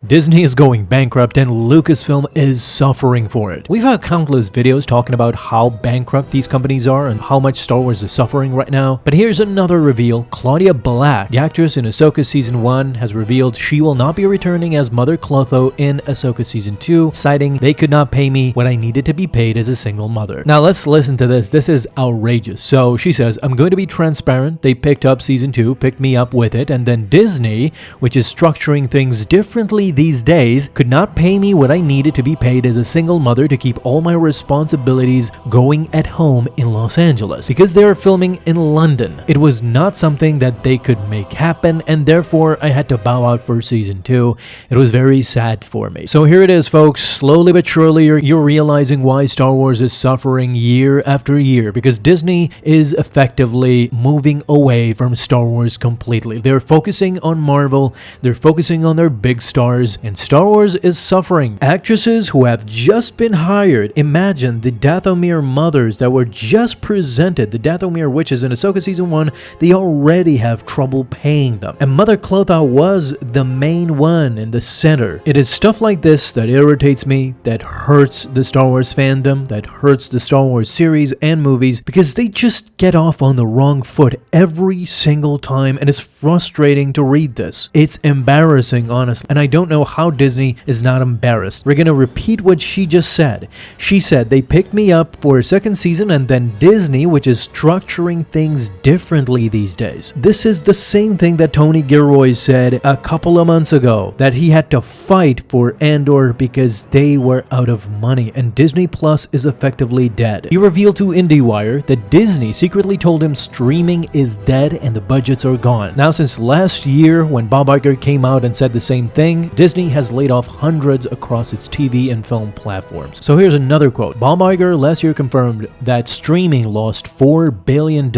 Disney is going bankrupt and Lucasfilm is suffering for it. We've had countless videos talking about how bankrupt these companies are and how much Star Wars is suffering right now. But here's another reveal. Claudia Black, the actress in Ahsoka Season 1, has revealed she will not be returning as Mother Clotho in Ahsoka Season 2, citing they could not pay me what I needed to be paid as a single mother. Now let's listen to this. This is outrageous. So she says, I'm going to be transparent. They picked up Season 2, picked me up with it, and then Disney, which is structuring things differently these days, could not pay me what I needed to be paid as a single mother to keep all my responsibilities going at home in Los Angeles. Because they are filming in London, it was not something that they could make happen, and therefore I had to bow out for Season 2. It was very sad for me. So here it is, folks. Slowly but surely you're realizing why Star Wars is suffering year after year, because Disney is effectively moving away from Star Wars completely. They're focusing on Marvel, they're focusing on their big stars, and Star Wars is suffering. Actresses who have just been hired, imagine the Dathomir mothers that were just presented, the Dathomir witches in Ahsoka Season 1, they already have trouble paying them. And Mother Clotho was the main one in the center. It is stuff like this that irritates me, that hurts the Star Wars fandom, that hurts the Star Wars series and movies, because they just get off on the wrong foot every single time, and it's frustrating to read this. It's embarrassing, honestly, and I don't know how Disney is not embarrassed. We're gonna repeat what she just said. She said they picked me up for a second season, and then Disney, which is structuring things differently these days. This is the same thing that Tony Gilroy said a couple of months ago, that he had to fight for Andor because they were out of money, and Disney Plus is effectively dead. He revealed to IndieWire that Disney secretly told him streaming is dead and the budgets are gone. Now, since last year when Bob Iger came out and said the same thing, Disney has laid off hundreds across its TV and film platforms. So here's another quote. Bob Iger last year confirmed that streaming lost $4 billion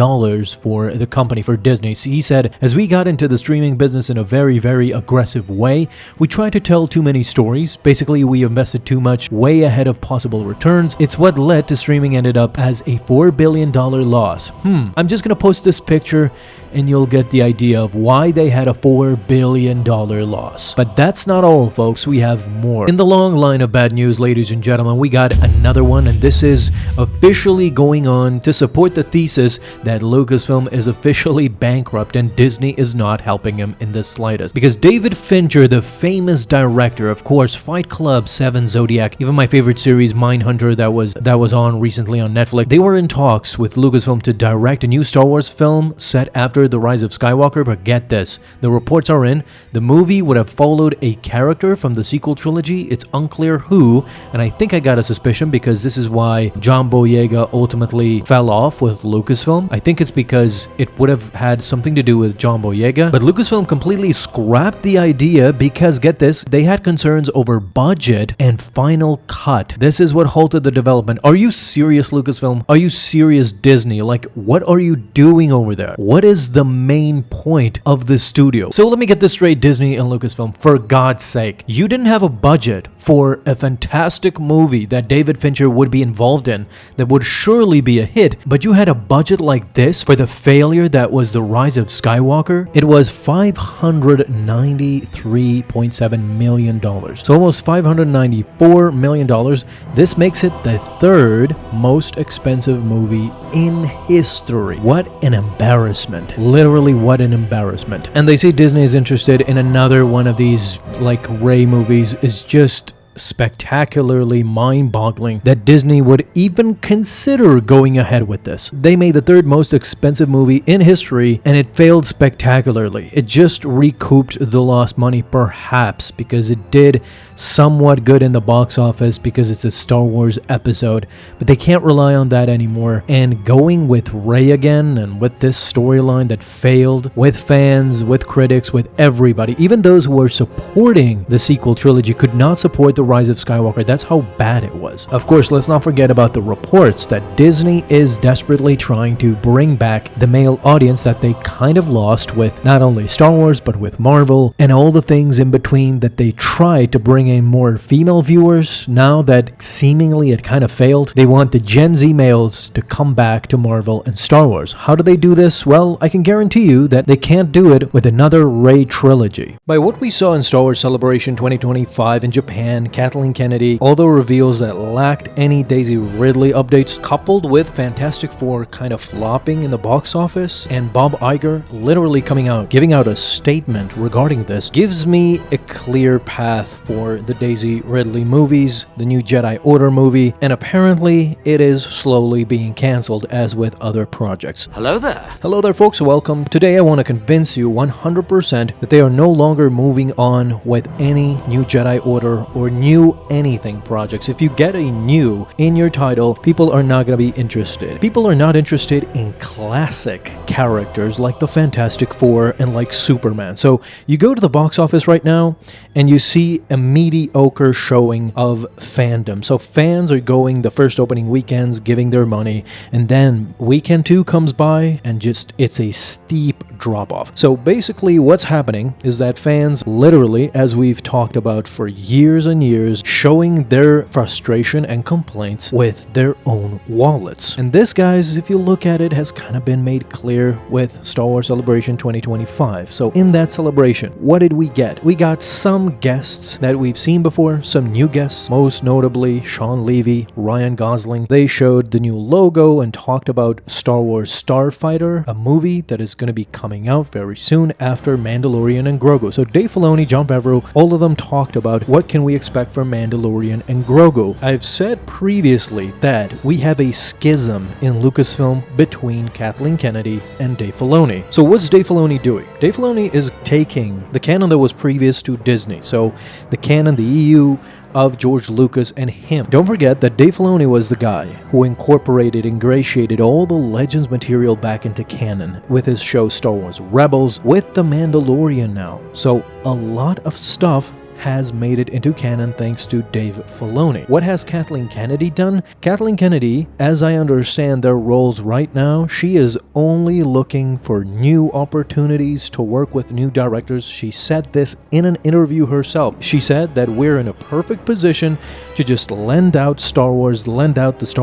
for the company, for Disney. So he said, as we got into the streaming business in a very, very aggressive way, we tried to tell too many stories. Basically, we invested too much way ahead of possible returns. It's what led to streaming ended up as a $4 billion loss. I'm just gonna post this picture and you'll get the idea of why they had a $4 billion loss. But that's not all, folks. We have more. In the long line of bad news, ladies and gentlemen, we got another one, and this is officially going on to support the thesis that Lucasfilm is officially bankrupt and Disney is not helping him in the slightest. Because David Fincher, the famous director, of course, Fight Club, 7 Zodiac, even my favorite series, Mindhunter, that was on recently on Netflix, they were in talks with Lucasfilm to direct a new Star Wars film set after The Rise of Skywalker, but get this, the reports are in, the movie would have followed a character from the sequel trilogy. It's unclear who, and I think I got a suspicion because this is why John Boyega ultimately fell off with Lucasfilm. I think it's because it would have had something to do with John Boyega, but Lucasfilm completely scrapped the idea because, get this, they had concerns over budget and final cut. This is what halted the development. Are you serious, Lucasfilm? Are you serious, Disney? Like, what are you doing over there? What is the main point of the studio? So let me get this straight, Disney and Lucasfilm, for God's sake. You didn't have a budget for a fantastic movie that David Fincher would be involved in that would surely be a hit, but you had a budget like this for the failure that was The Rise of Skywalker? It was $593.7 million. So almost $594 million. This makes it the third most expensive movie in history. What an embarrassment. Literally, what an embarrassment. And they say Disney is interested in another one of these, like, Rey movies. Is just spectacularly mind-boggling that Disney would even consider going ahead with this. They made the third most expensive movie in history and it failed spectacularly. It just recouped the lost money, perhaps, because it did somewhat good in the box office because it's a Star Wars episode, but they can't rely on that anymore. And going with Rey again and with this storyline that failed, with fans, with critics, with everybody, even those who were supporting the sequel trilogy could not support the The Rise of Skywalker. That's how bad it was. Of course, let's not forget about the reports that Disney is desperately trying to bring back the male audience that they kind of lost with not only Star Wars, but with Marvel and all the things in between, that they tried to bring in more female viewers. Now that seemingly it kind of failed, they want the Gen Z males to come back to Marvel and Star Wars. How do they do this? Well, I can guarantee you that they can't do it with another Rey trilogy. By what we saw in Star Wars Celebration 2025 in Japan, Kathleen Kennedy, although reveals that lacked any Daisy Ridley updates, coupled with Fantastic Four kind of flopping in the box office, and Bob Iger literally coming out, giving out a statement regarding this, gives me a clear path for the Daisy Ridley movies, the new Jedi Order movie, and apparently it is slowly being cancelled as with other projects. Hello there. Hello there, folks. Welcome. Today I want to convince you 100% that they are no longer moving on with any new Jedi Order or new anything projects. If you get a new in your title, people are not going to be interested. People are not interested in classic characters like the Fantastic Four and like Superman. So you go to the box office right now and you see a mediocre showing of Fandom. So fans are going the first opening weekends, giving their money, and then weekend 2 comes by and just it's a steep drop off. So basically what's happening is that fans literally, as we've talked about for years and years, showing their frustration and complaints with their own wallets. And this, guys, if you look at it, has kind of been made clear with Star Wars Celebration 2025. So in that celebration, what did we get? We got some guests that we've seen before, some new guests, most notably Sean Levy, Ryan Gosling. They showed the new logo and talked about Star Wars Starfighter, a movie that is going to be coming out very soon after Mandalorian and Grogu. So Dave Filoni, Jon Favreau, all of them talked about what can we expect from Mandalorian and Grogu. I've said previously that we have a schism in Lucasfilm between Kathleen Kennedy and Dave Filoni. So what's Dave Filoni doing? Dave Filoni is taking the canon that was previous to Disney. So the canon, the EU of George Lucas and him. Don't forget that Dave Filoni was the guy who ingratiated all the Legends material back into canon with his show Star Wars Rebels, with The Mandalorian now. So a lot of stuff has made it into canon thanks to Dave Filoni. What has Kathleen Kennedy done? Kathleen Kennedy, as I understand their roles right now, she is only looking for new opportunities to work with new directors. She said this in an interview herself. She said that we're in a perfect position to just lend out the Star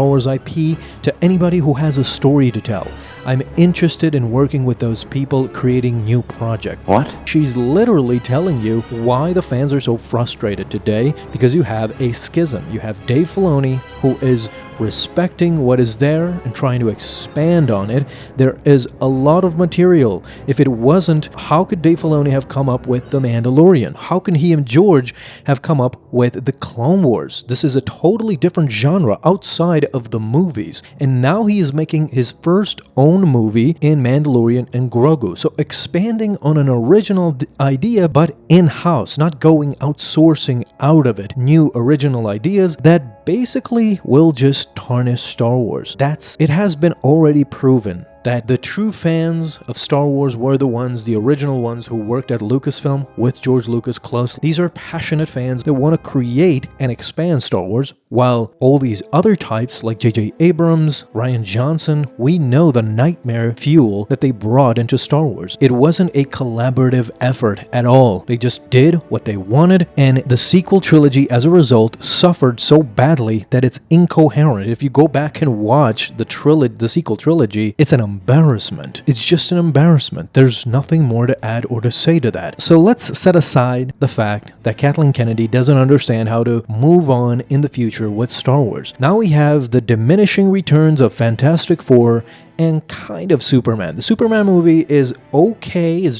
Wars IP to anybody who has a story to tell. I'm interested in working with those people creating new projects. What? She's literally telling you why the fans are so frustrated today, because you have a schism. You have Dave Filoni, who is respecting what is there and trying to expand on it. There is a lot of material. If it wasn't, how could Dave Filoni have come up with The Mandalorian? How can he and George have come up with The Clone Wars? This is a totally different genre outside of the movies. And now he is making his first own movie in Mandalorian and Grogu. So expanding on an original idea, but in-house, not going outsourcing out of it. New original ideas that basically will just tarnish Star Wars. It has been already proven that the true fans of Star Wars were the original ones who worked at Lucasfilm with George Lucas closely. These are passionate fans that want to create and expand Star Wars, while all these other types like J.J. Abrams, Rian Johnson, we know the nightmare fuel that they brought into Star Wars. It wasn't a collaborative effort at all. They just did what they wanted, and the sequel trilogy as a result suffered so badly that it's incoherent. If you go back and watch the sequel trilogy, it's an embarrassment. It's just an embarrassment. There's nothing more to add or to say to that. So let's set aside the fact that Kathleen Kennedy doesn't understand how to move on in the future with Star Wars. Now we have the diminishing returns of Fantastic Four and kind of Superman. The Superman movie is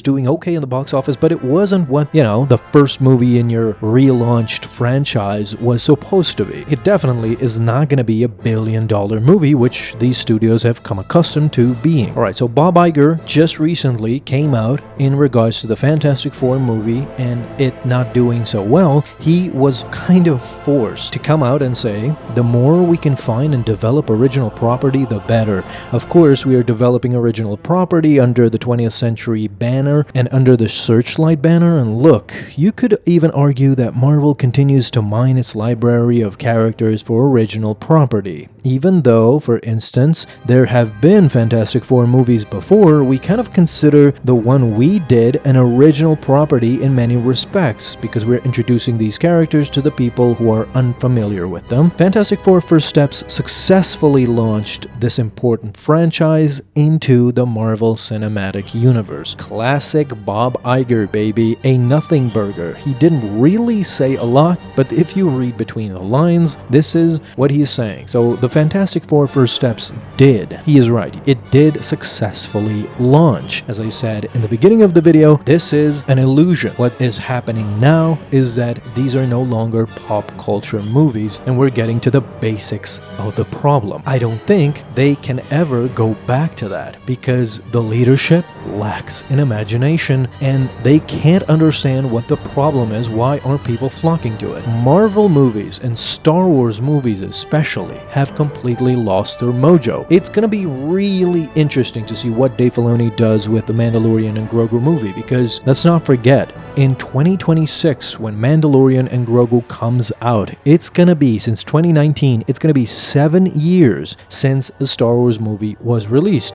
doing okay in the box office, but it wasn't what, the first movie in your relaunched franchise was supposed to be. It definitely is not going to be a billion-dollar movie, which these studios have come accustomed to being. Alright, so Bob Iger just recently came out in regards to the Fantastic Four movie and it not doing so well. He was kind of forced to come out and say, the more we can find and develop original property, the better. Of course, course, we are developing original property under the 20th century banner and under the Searchlight banner, and look, you could even argue that Marvel continues to mine its library of characters for original property. Even though, for instance, there have been Fantastic Four movies before, we kind of consider the one we did an original property in many respects, because we're introducing these characters to the people who are unfamiliar with them. Fantastic Four First Steps successfully launched this important franchise into the Marvel Cinematic Universe. Classic Bob Iger, baby, a nothing burger. He didn't really say a lot, but if you read between the lines, this is what he is saying. So the Fantastic Four First Steps did. He is right. It did successfully launch. As I said in the beginning of the video, this is an illusion. What is happening now is that these are no longer pop culture movies, and we're getting to the basics of the problem. I don't think they can ever go back to that because the leadership lacks in imagination and they can't understand what the problem is. Why aren't people flocking to it? Marvel movies and Star Wars movies especially have completely lost their mojo. It's gonna be really interesting to see what Dave Filoni does with the Mandalorian and Grogu movie, because let's not forget, in 2026, when Mandalorian and Grogu comes out, it's gonna be, since 2019, it's gonna be 7 years since the Star Wars movie was released.